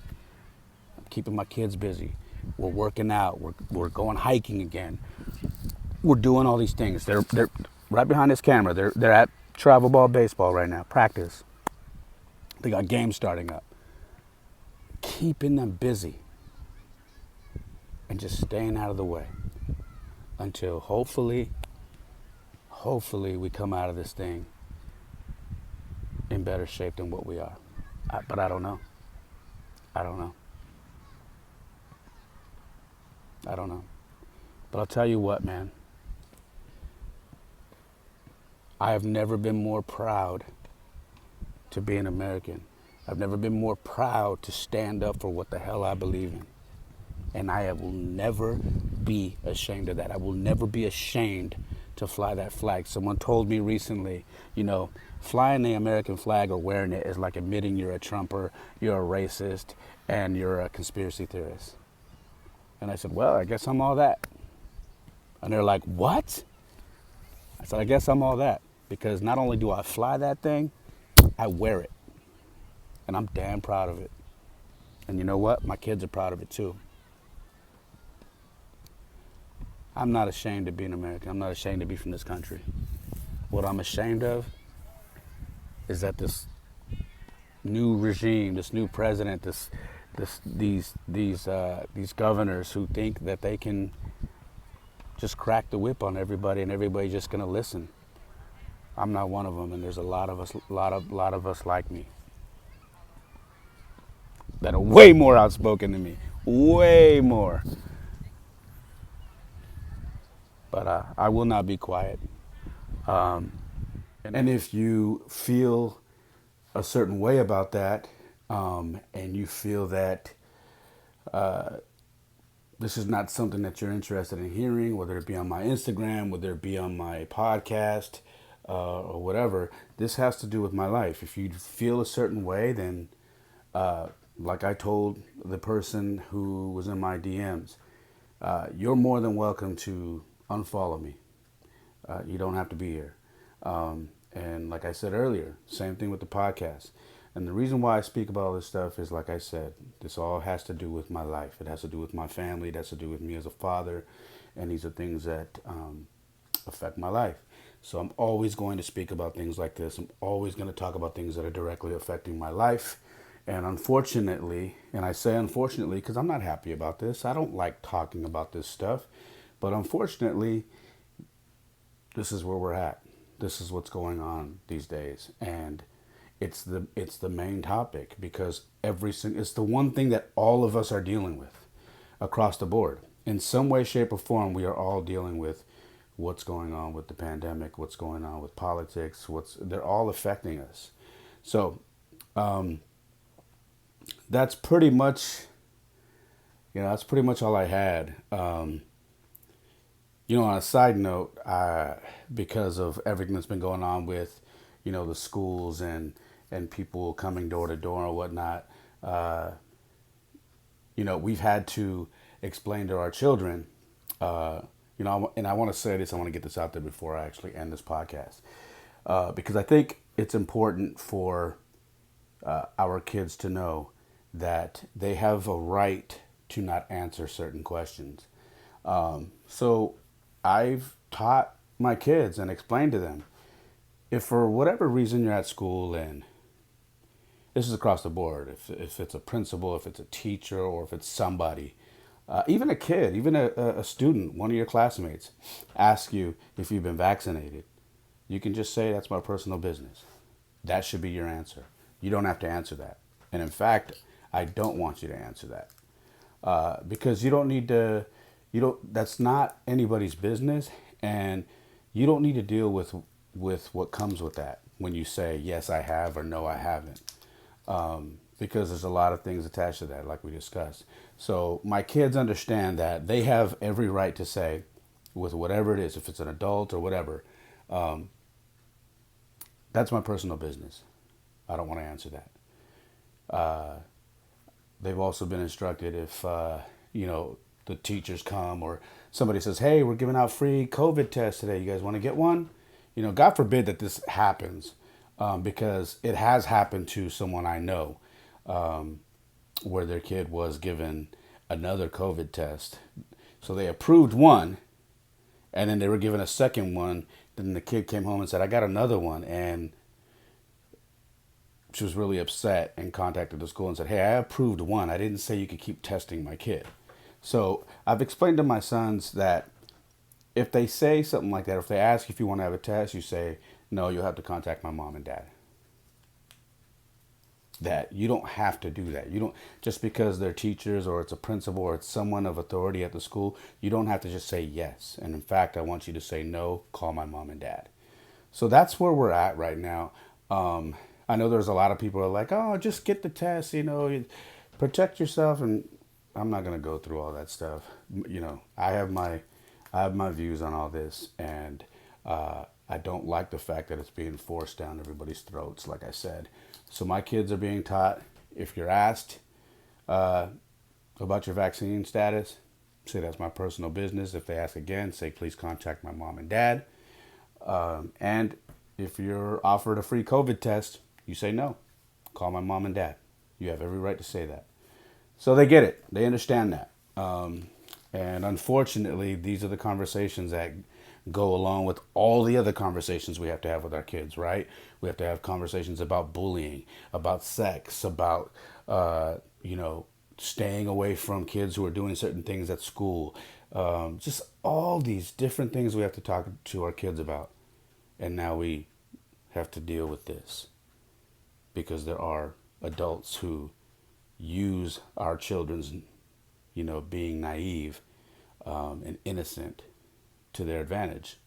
I'm keeping my kids busy. We're working out. We're going hiking again. We're doing all these things. They're right behind this camera. They're at travel ball baseball right now, practice. They got games starting up. Keeping them busy and just staying out of the way until hopefully we come out of this thing in better shape than what we are. But I don't know. I don't know. But I'll tell you what, man. I have never been more proud to be an American. I've never been more proud to stand up for what the hell I believe in. And I will never be ashamed of that. I will never be ashamed to fly that flag. Someone told me recently, flying the American flag or wearing it is like admitting you're a Trumper, you're a racist, and you're a conspiracy theorist. And I said, well, I guess I'm all that. And they're like, what? I said, I guess I'm all that. Because not only do I fly that thing, I wear it. And I'm damn proud of it. And you know what? My kids are proud of it too. I'm not ashamed of being American. I'm not ashamed to be from this country. What I'm ashamed of is that this new regime, this new president, these governors who think that they can just crack the whip on everybody and everybody's just gonna listen. I'm not one of them, and there's a lot of us, lot of us like me that are way more outspoken than me, way more. But I will not be quiet. And if you feel a certain way about that, and you feel that this is not something that you're interested in hearing, whether it be on my Instagram, whether it be on my podcast, or whatever, this has to do with my life. If you feel a certain way, then like I told the person who was in my DMs, you're more than welcome to unfollow me. You don't have to be here. And like I said earlier, same thing with the podcast. And the reason why I speak about all this stuff is, like I said, this all has to do with my life. It has to do with my family. It has to do with me as a father. And these are things that affect my life. So I'm always going to speak about things like this. I'm always going to talk about things that are directly affecting my life. And unfortunately, and I say unfortunately because I'm not happy about this. I don't like talking about this stuff. But unfortunately, this is where we're at. This is what's going on these days. And it's the main topic because it's the one thing that all of us are dealing with across the board. In some way, shape, or form, we are all dealing with what's going on with the pandemic, what's going on with politics, they're all affecting us. So that's pretty much all I had. On a side note, because of everything that's been going on with, the schools and people coming door to door or whatnot, we've had to explain to our children, and I want to say this, I want to get this out there before I actually end this podcast, because I think it's important for our kids to know that they have a right to not answer certain questions. So I've taught my kids and explained to them, if for whatever reason you're at school, and this is across the board, if it's a principal, if it's a teacher, or if it's somebody, even a kid, even a student, one of your classmates, ask you if you've been vaccinated, you can just say, that's my personal business. That should be your answer. You don't have to answer that. And in fact, I don't want you to answer that. Because you don't need to, that's not anybody's business. And you don't need to deal with what comes with that when you say, yes, I have, or no, I haven't. Because there's a lot of things attached to that, like we discussed. So my kids understand that they have every right to say, with whatever it is, if it's an adult or whatever, that's my personal business. I don't want to answer that. They've also been instructed if, the teachers come or somebody says, hey, we're giving out free COVID tests today. You guys want to get one? God forbid that this happens, because it has happened to someone I know, where their kid was given another COVID test. So they approved one, and then they were given a second one. Then the kid came home and said, I got another one. And she was really upset and contacted the school and said, hey, I approved one. I didn't say you could keep testing my kid. So I've explained to my sons that if they say something like that, if they ask if you want to have a test, you say, no, you'll have to contact my mom and dad. That you don't have to do that. You don't, just because they're teachers or it's a principal or it's someone of authority at the school, you don't have to just say yes. And in fact, I want you to say no, call my mom and dad. So that's where we're at right now. I know there's a lot of people who are like, oh, just get the test, protect yourself. And I'm not going to go through all that stuff. I have my views on all this. And I don't like the fact that it's being forced down everybody's throats, like I said. So my kids are being taught, if you're asked about your vaccine status, say that's my personal business. If they ask again, say please contact my mom and dad. And if you're offered a free COVID test, you say no. Call my mom and dad. You have every right to say that. So they get it. They understand that. And unfortunately, these are the conversations that go along with all the other conversations we have to have with our kids, right? We have to have conversations about bullying, about sex, about, staying away from kids who are doing certain things at school. Just all these different things we have to talk to our kids about. And now we have to deal with this because there are adults who use our children's, being naive and innocent to their advantage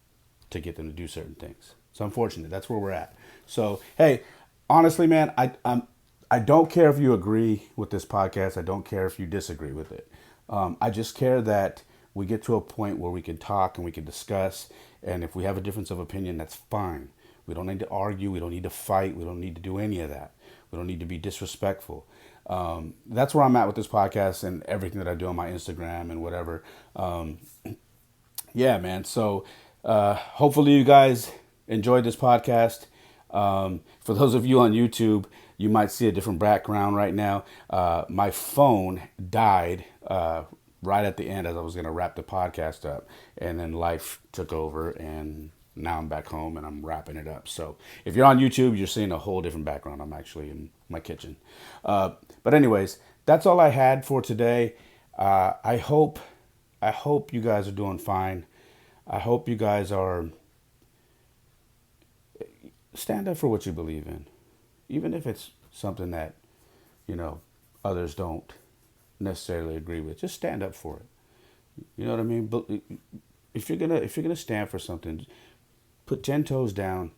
to get them to do certain things. It's unfortunate. That's where we're at. So, hey, honestly, man, I don't care if you agree with this podcast. I don't care if you disagree with it. I just care that we get to a point where we can talk and we can discuss. And if we have a difference of opinion, that's fine. We don't need to argue. We don't need to fight. We don't need to do any of that. We don't need to be disrespectful. That's where I'm at with this podcast and everything that I do on my Instagram and whatever. Yeah, man. So hopefully you guys enjoyed this podcast. For those of you on YouTube, you might see a different background right now. My phone died right at the end as I was going to wrap the podcast up. And then life took over and now I'm back home and I'm wrapping it up. So if you're on YouTube, you're seeing a whole different background. I'm actually in my kitchen. But anyways, that's all I had for today. I hope you guys are doing fine. I hope you guys are stand up for what you believe in. Even if it's something that, others don't necessarily agree with, just stand up for it. You know what I mean? But if you're gonna stand for something, put 10 toes down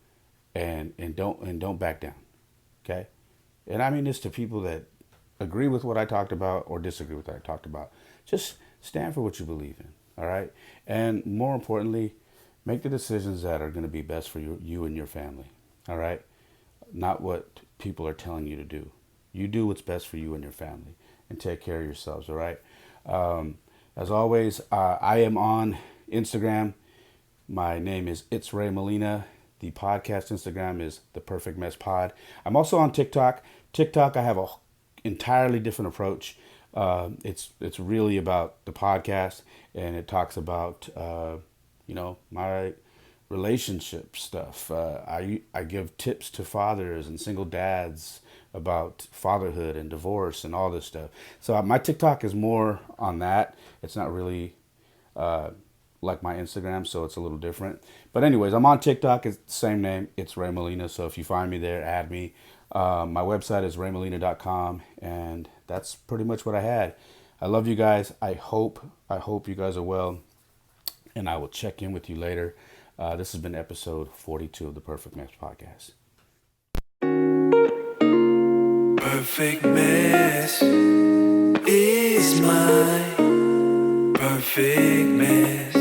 and don't back down. Okay? And I mean this to people that agree with what I talked about or disagree with what I talked about. Just stand for what you believe in. All right? And more importantly, make the decisions that are going to be best for you and your family. All right? Not what people are telling you to do. You do what's best for you and your family and take care of yourselves. All right? As always, I am on Instagram. My name is It's Ray Molina. The podcast Instagram is The Perfect Mess Pod. I'm also on TikTok. TikTok, I have a entirely different approach. It's really about the podcast, and it talks about my relationship stuff. I give tips to fathers and single dads about fatherhood and divorce and all this stuff. So my TikTok is more on that. It's not really like my Instagram, so it's a little different. But anyways, I'm on TikTok. It's the same name. It's Ray Molina. So if you find me there, add me. My website is raymolina.com, and that's pretty much what I had. I love you guys. I hope you guys are well, and I will check in with you later. This has been episode 42 of the Perfect Mess Podcast. Perfect mess is my perfect mess.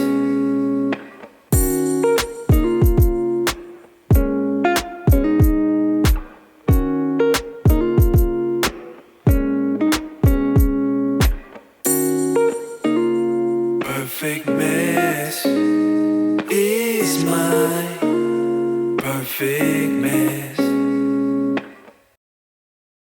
Perfect mess is my perfect